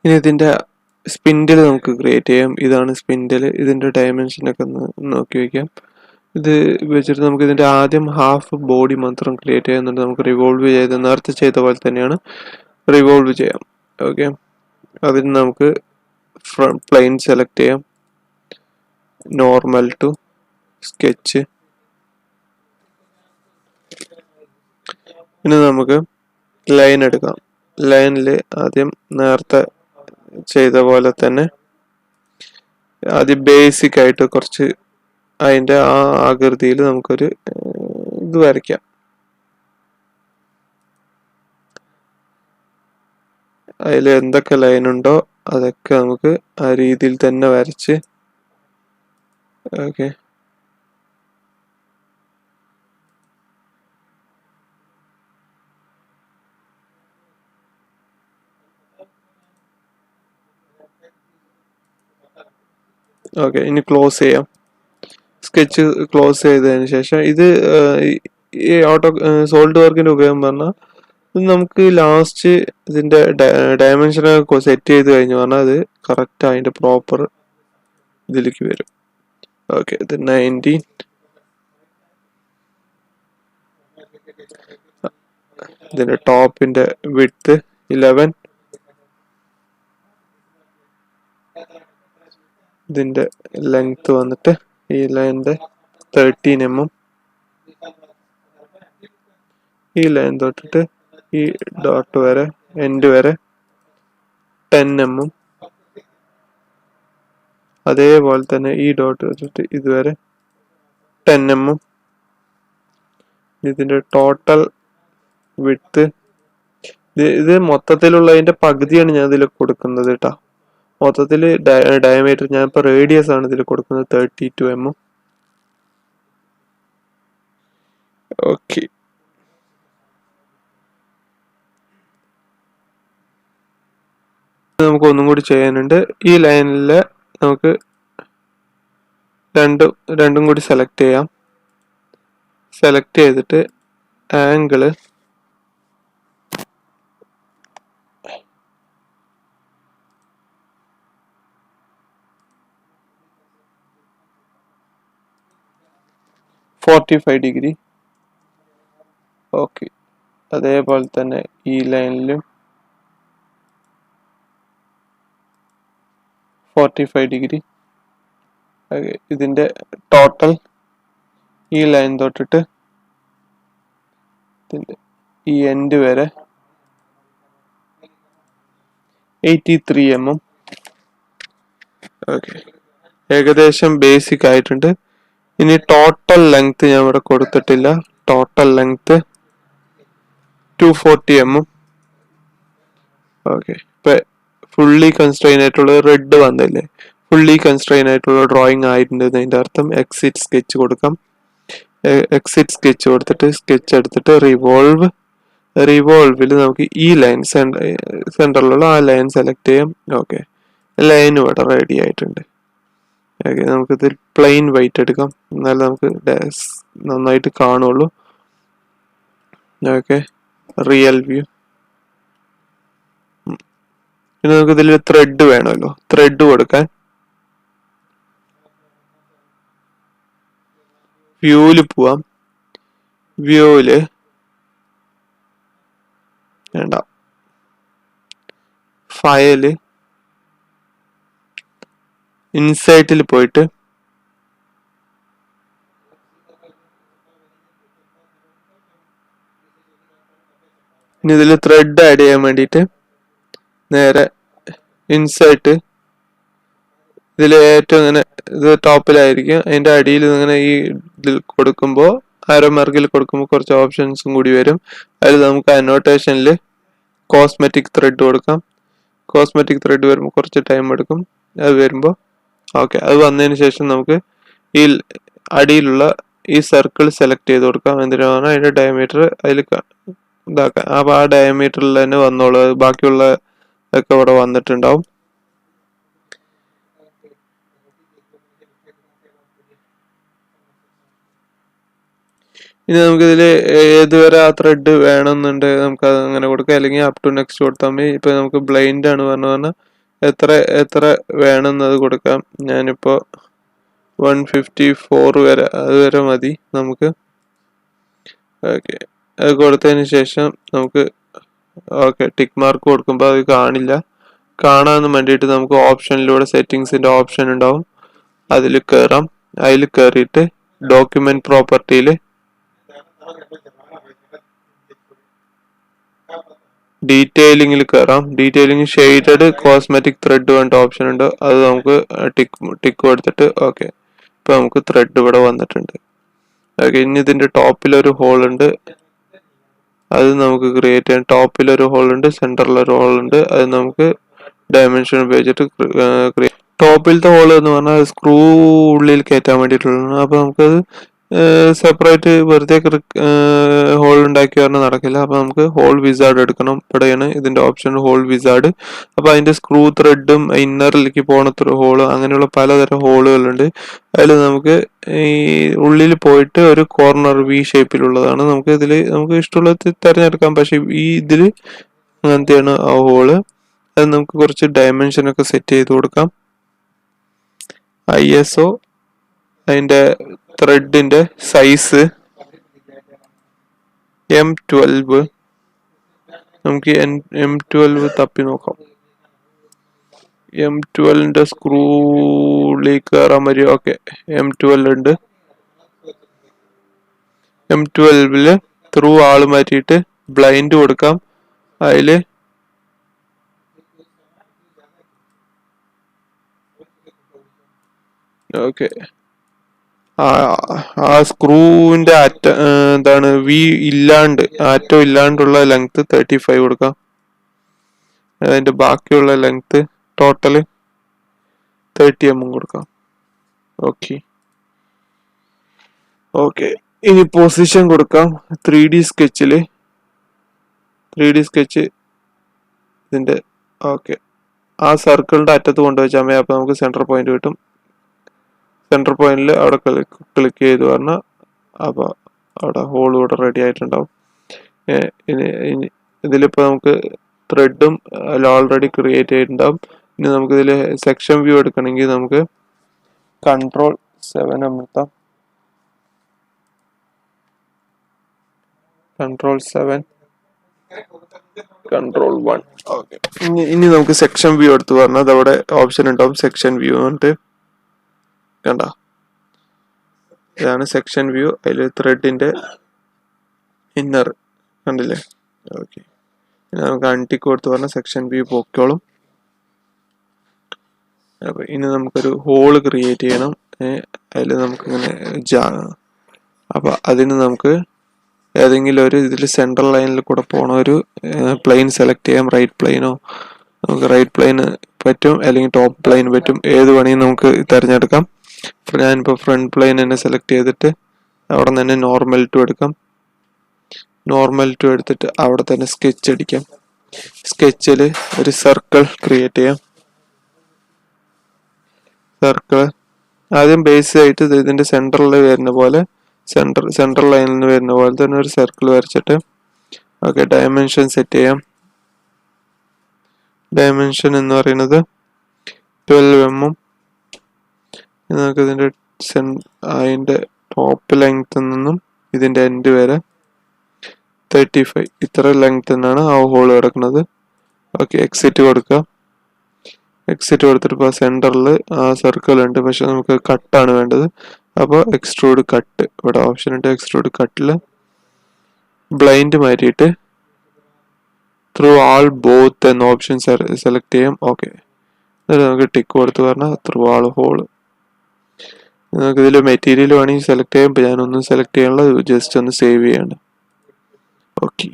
ഇനി ഇതിൻ്റെ സ്പിൻഡിൽ നമുക്ക് ക്രിയേറ്റ് ചെയ്യാം. ഇതാണ് സ്പിൻഡിൽ. ഇതിൻ്റെ ഡയമെൻഷനൊക്കെ ഒന്ന് നോക്കി വയ്ക്കാം. ഇത് വെച്ചിട്ട് നമുക്ക് ഇതിൻ്റെ ആദ്യം ഹാഫ് ബോഡി മാത്രം ക്രിയേറ്റ് ചെയ്യുന്നുണ്ട്. നമുക്ക് റിവോൾവ് ചെയ്ത് നേരത്തെ ചെയ്ത പോലെ തന്നെയാണ് റിവോൾവ് ചെയ്യാം. ഓക്കെ, അതിന് നമുക്ക് പ്ലെയിൻ സെലക്ട് ചെയ്യാം, നോർമൽ ടു സ്കെച്ച്. ഇനി നമുക്ക് ലൈൻ എടുക്കാം. ലൈനിൽ ആദ്യം നേരത്തെ ചെയ്ത പോലെ തന്നെ ആദ്യം ബേസിക് ആയിട്ട് കുറച്ച് അതിൻ്റെ ആ ആകൃതിയിൽ നമുക്കൊരു ഇത് വരയ്ക്കാം. അതിൽ എന്തൊക്കെ ലൈൻ ഉണ്ടോ അതൊക്കെ നമുക്ക് ആ രീതിയിൽ തന്നെ വരച്ച് ഓക്കെ. ഓക്കെ, ഇനി ക്ലോസ് ചെയ്യാം. സ്കെച്ച് ക്ലോസ് ചെയ്തതിന് ശേഷം ഇത് ഈ സോളിഡ് വർക്കിന്റെ ഉപയോഗം പറഞ്ഞാൽ നമുക്ക് ലാസ്റ്റ് ഇതിന്റെ ഡയമെൻഷനൊക്കെ സെറ്റ് ചെയ്ത് കഴിഞ്ഞ് പറഞ്ഞാൽ അത് കറക്റ്റ് അതിന്റെ പ്രോപ്പർ ഇതിലേക്ക് വരും. ഓക്കെ, ഇത് 19. ഇതിന്റെ ടോപ്പിന്റെ വിഡ്ത്ത് 11. ഇതിന്റെ ലെങ്ത് വന്നിട്ട് ഈ ലൈനിന്റെ 13 mm. ഈ ലൈൻ തൊട്ടിട്ട് ഈ ഡോട്ട് വരെ എൻഡ് വരെ 10 mm. അതേപോലെ തന്നെ ഈ ഡോട്ട് വെച്ചിട്ട് ഇതുവരെ 10 mm. ഇതിന്റെ ടോട്ടൽ വിഡ്ത്ത് ഇത് മൊത്തത്തിലുള്ളതിന്റെ പകുതിയാണ് ഞാൻ ഇതിൽ കൊടുക്കുന്നത് കേട്ടോ. മൊത്തത്തിൽ ഡയമീറ്റർ ഞാനിപ്പോൾ റേഡിയസ് ആണ് ഇതിൽ കൊടുക്കുന്നത് 32 mm. ഓക്കെ, നമുക്ക് ഒന്നും കൂടി ചെയ്യാനുണ്ട്. ഈ ലൈനിൽ നമുക്ക് രണ്ടും കൂടി സെലക്ട് ചെയ്യാം. സെലക്ട് ചെയ്തിട്ട് ആംഗിള് ഡിഗ്രി. ഓക്കെ, അതേപോലെ തന്നെ ഈ ലൈനിലും 45 ഡിഗ്രി. ഇതിന്റെ ടോട്ടൽ ഈ ലൈൻ തൊട്ടിട്ട് ഈ എൻഡ് വരെ 83 mm. ഓക്കെ, ഏകദേശം ബേസിക് ആയിട്ടുണ്ട്. ഇനി ടോട്ടൽ ലെങ്ത് ഞാൻ ഇവിടെ കൊടുത്തിട്ടില്ല. Total length 240 mm. ഓക്കെ, ഇപ്പൊ ഫുള്ളി കൺസ്ട്രെയിൻ ആയിട്ടുള്ള റെഡ് വന്നില്ലേ, ഫുള്ളി കൺസ്ട്രെയിൻ ആയിട്ടുള്ള ഡ്രോയിങ് ആയിട്ടുണ്ട്. അതിന്റെ അർത്ഥം എക്സിറ്റ് സ്കെച്ച് കൊടുക്കാം. എക്സിറ്റ് സ്കെച്ച് കൊടുത്തിട്ട് സ്കെച്ച് എടുത്തിട്ട് റിവോൾവിൽ നമുക്ക് ഈ ലൈൻ സെന്ററിലുള്ള ആ ലൈൻ സെലക്ട് ചെയ്യാം. ഓക്കെ, ലൈൻ ഇവിടെ റെഡി ആയിട്ടുണ്ട്. ഓക്കെ, നമുക്കിതിൽ പ്ലെയിൻ വൈറ്റ് എടുക്കാം, എന്നാലും നമുക്ക് നന്നായിട്ട് കാണുള്ളൂ. Okay, real view. പിന്നെ നമുക്ക് ഇതിൽ ത്രെഡ് വേണമല്ലോ, ത്രെഡ് കൊടുക്കാൻ വ്യൂവില് പോവാം. വ്യൂവില് വേണ്ട, ഫയല്, ഇൻസൈറ്റിൽ പോയിട്ട് ഇനി ഇതിൽ ത്രെഡ് ആഡ് ചെയ്യാൻ വേണ്ടിയിട്ട് നേരെ ഇൻസേർട്ട്, ഇതിൽ ഏറ്റവും ഇങ്ങനെ ഇത് ടോപ്പിലായിരിക്കും. അതിന്റെ അടിയിൽ ഇങ്ങനെ ഈ ഇതിൽ കൊടുക്കുമ്പോൾ ആരോ മാർക്കിൽ കൊടുക്കുമ്പോൾ കുറച്ച് ഓപ്ഷൻസും കൂടി വരും. അതിൽ നമുക്ക് അനോട്ടേഷനിൽ കോസ്മെറ്റിക് ത്രെഡ് കൊടുക്കാം. കോസ്മെറ്റിക് ത്രെഡ് വരുമ്പോൾ കുറച്ച് ടൈം എടുക്കും. അത് വരുമ്പോൾ ഓക്കെ, അത് വന്നതിന് ശേഷം നമുക്ക് ഈ അടിയിലുള്ള ഈ സർക്കിൾ സെലക്ട് ചെയ്ത് കൊടുക്കാം. എന്തിനാണ് അതിന്റെ ഡയമീറ്റർ അതിൽ ഇതാക്കാം. അപ്പോൾ ആ ഡയമീറ്ററിൽ തന്നെ വന്നോളൂ. ബാക്കിയുള്ള ഒക്കെ ഇവിടെ വന്നിട്ടുണ്ടാവും. ഇനി നമുക്കിതിൽ ഏതുവരെ ആ ത്രെഡ് വേണമെന്നുണ്ട് നമുക്ക് അത് അങ്ങനെ കൊടുക്കാം, അല്ലെങ്കിൽ അപ് ടു നെക്സ്റ്റ് കൊടുത്താൽ മതി. ഇപ്പൊ നമുക്ക് ബ്ലൈൻഡ് ആണ് പറഞ്ഞാൽ എത്ര വേണമെന്നത് കൊടുക്കാം. ഞാനിപ്പോൾ 154 വരെ, അതുവരെ മതി നമുക്ക്. ഓക്കെ, അത് കൊടുത്തതിന് ശേഷം നമുക്ക് ടിക്ക് മാർക്ക് കൊടുക്കുമ്പോൾ അത് കാണില്ല. കാണാൻ വേണ്ടിയിട്ട് നമുക്ക് ഓപ്ഷനിലൂടെ സെറ്റിങ്സിന്റെ ഓപ്ഷൻ ഉണ്ടാവും, അതിൽ കയറാം. അതിൽ കയറിയിട്ട് ഡോക്യുമെന്റ് പ്രോപ്പർട്ടിയിൽ ഡീറ്റെയിലിംഗിൽ കയറാം. ഡീറ്റെയിലിംഗ് ഷെയ്ഡഡ് കോസ്മെറ്റിക് ത്രെഡ് വേണ്ട ഓപ്ഷൻ ഉണ്ട്, അത് നമുക്ക് ടിക്ക് കൊടുത്തിട്ട് ഓക്കെ. ഇപ്പൊ നമുക്ക് ത്രെഡ് ഇവിടെ വന്നിട്ടുണ്ട്. ഓക്കെ, ഇനി ഇതിന്റെ ടോപ്പിൽ ഒരു ഹോൾ ഉണ്ട്, അത് നമുക്ക് ക്രിയേറ്റ് ചെയ്യാം. ടോപ്പിൽ ഒരു ഹോൾ ഉണ്ട്, സെന്ററിൽ ഒരു ഹോൾ ഉണ്ട്, അത് നമുക്ക് ഡയമെൻഷൻ ഉപയോഗിച്ചിട്ട് ടോപ്പിലത്തെ ഹോൾ എന്ന് പറഞ്ഞാൽ സ്ക്രൂ ഉള്ളിൽ കയറ്റാൻ വേണ്ടിയിട്ടുള്ളതാണ്. അപ്പൊ നമുക്കത് സെപ്പറേറ്റ് വെറുതെ ഹോൾ ഉണ്ടാക്കി പറഞ്ഞാൽ നടക്കില്ല. അപ്പൊ നമുക്ക് ഹോൾ വിസാർഡ് എടുക്കണം. ഇവിടെയാണ് ഇതിന്റെ ഓപ്ഷൻ, ഹോൾ വിസാർഡ്. അപ്പൊ അതിന്റെ സ്ക്രൂ ത്രെഡും ഇന്നറിലേക്ക് പോണ ഹോള്, അങ്ങനെയുള്ള പലതരം ഹോളുകളുണ്ട്. അതിൽ നമുക്ക് ഈ ഉള്ളിൽ പോയിട്ട് ഒരു കോർണർ വി ഷേപ്പിലുള്ളതാണ്. നമുക്ക് ഇഷ്ടമുള്ളത് തിരഞ്ഞെടുക്കാം. പക്ഷെ ഈ ഇതില് അങ്ങനത്തെയാണ് ആ ഹോള്. അത് നമുക്ക് കുറച്ച് ഡയമെൻഷൻ ഒക്കെ സെറ്റ് ചെയ്ത് കൊടുക്കാം. ISO, അതിന്റെ ത്രെഡിന്റെ സൈസ് M12, നമുക്ക് M12 തപ്പി നോക്കാം. M12ന്റെ സ്ക്രൂയിലേക്ക് കയറാൻ പറ്റും. ഓക്കെ, M12 ഉണ്ട്. M12 ത്രൂ ആള് മാറ്റിയിട്ട് ബ്ലൈൻഡ് കൊടുക്കാം. അതില് ഓക്കെ, ആ സ്ക്രൂവിന്റെ എന്താണ് വി ഇല്ലാണ്ട്, ആറ്റം ഇല്ലാണ്ടുള്ള ലെങ്ത് 35 കൊടുക്കാം. അതിന്റെ ബാക്കിയുള്ള ലെങ്ത് ടോട്ടല് 30 mm കൊടുക്കാം. ഓക്കെ, ഇനി പൊസിഷൻ കൊടുക്കാം. 3D സ്കെച്ചില് 3D സ്കെച്ച് ഇതിന്റെ ഓക്കെ, ആ സർക്കിളിന്റെ അറ്റത്ത് കൊണ്ടുവച്ചാൽ മതി. അപ്പൊ നമുക്ക് സെന്റർ പോയിന്റ് കിട്ടും. സെന്റർ പോയിന്റിൽ അവിടെ ക്ലിക്ക് ചെയ്ത് പറഞ്ഞാൽ അപ്പൊ അവിടെ ഹോൾ ഇവിടെ റെഡി ആയിട്ടുണ്ടാവും. ഇതിലിപ്പോ നമുക്ക് ത്രെഡും ഓൾറെഡി ക്രിയേറ്റ് ചെയ്തിട്ടുണ്ടാവും. ഇനി നമുക്ക് ഇതിൽ സെക്ഷൻ വ്യൂ എടുക്കണമെങ്കിൽ നമുക്ക് Ctrl+7 അമർത്താം. Ctrl+7, Ctrl+1. ഓക്കെ, ഇനി നമുക്ക് സെക്ഷൻ വ്യൂ എടുത്ത് പറഞ്ഞാൽ അവിടെ ഓപ്ഷൻ ഉണ്ടാവും, സെക്ഷൻ വ്യൂ എന്നിട്ട് കണ്ട, ഇതാണ് സെക്ഷൻ വ്യൂ. അതിൽ ത്രെഡിന്റെ ഇന്നർ കണ്ടില്ലേ? ഓക്കെ, നമുക്ക് അൺടിക്ക് കൊടുത്ത് പറഞ്ഞാൽ സെക്ഷൻ വ്യൂ പൊക്കോളും. അപ്പൊ ഇനി നമുക്കൊരു ഹോള് ക്രിയേറ്റ് ചെയ്യണം. അതിൽ നമുക്കിങ്ങനെ അപ്പൊ അതിന് നമുക്ക് ഏതെങ്കിലും ഒരു ഇതിൽ സെൻട്രൽ ലൈനിൽ കൂടെ പോണ ഒരു പ്ലെയിൻ സെലക്ട് ചെയ്യാം. റൈറ്റ് പ്ലെയിനോ, നമുക്ക് റൈറ്റ് പ്ലെയിൻ പറ്റും, അല്ലെങ്കിൽ ടോപ്പ് പ്ലെയിൻ പറ്റും. ഏത് വേണമെങ്കിൽ നമുക്ക് തിരഞ്ഞെടുക്കാം. ഞാനിപ്പോൾ ഫ്രണ്ട് പ്ലെയിൻ തന്നെ സെലക്ട് ചെയ്തിട്ട് അവിടെ തന്നെ നോർമൽ ടു എടുക്കാം. നോർമൽ ടു എടുത്തിട്ട് അവിടെ തന്നെ സ്കെച്ച് അടിക്കാം. സ്കെച്ചിൽ ഒരു സർക്കിൾ ക്രിയേറ്റ് ചെയ്യാം. സർക്കിൾ ആദ്യം ബേസ് ആയിട്ട് ഇതിന്റെ സെൻട്രലിൽ വരുന്ന പോലെ, സെൻട്രൽ ലൈനിൽ നിന്ന് വരുന്ന പോലെ തന്നെ ഒരു സർക്കിൾ വരച്ചിട്ട് ഓക്കെ, ഡയമെൻഷൻ സെറ്റ് ചെയ്യാം. ഡയമെൻഷൻ എന്ന് പറയുന്നത് 12 mm. നമുക്ക് അതിന്റെ ടോപ്പ് ലെങ്ത് നിന്നും ഇതിന്റെ എൻഡ് വരെ 35, ഇത്ര ലെങ്ത് തന്നെയാണ് ആ ഹോൾ കിടക്കുന്നത്. ഓക്കെ, എക്സിറ്റ് കൊടുക്കുക. എക്സിറ്റ് കൊടുത്തിട്ട് ഇപ്പോൾ സെന്ററിൽ ആ സർക്കിൾ ഉണ്ട്, പക്ഷെ നമുക്ക് കട്ടാണ് വേണ്ടത്. അപ്പോൾ എക്സ്ട്രൂഡ് കട്ട്, ഇവിടെ ഓപ്ഷൻ ഉണ്ട്. എക്സ്ട്രൂഡ് കട്ടിൽ ബ്ലൈൻഡ് മാറ്റിയിട്ട് ത്രൂ ആൾ ബോത്ത് എന്ന ഓപ്ഷൻ സെലക്ട് ചെയ്യാം. ഓക്കെ, എന്നിട്ട് നമുക്ക് ടിക്ക് കൊടുത്ത് പറഞ്ഞാൽ ത്രൂ ആൾ ഹോൾ. നമുക്ക് ഇതിൽ മെറ്റീരിയൽ വേണമെങ്കിൽ സെലക്ട് ചെയ്യാം. ഞാനൊന്നും സെലക്ട് ചെയ്യാനുള്ള, ജസ്റ്റ് ഒന്ന് സേവ് ചെയ്യാണ്. ഓക്കെ.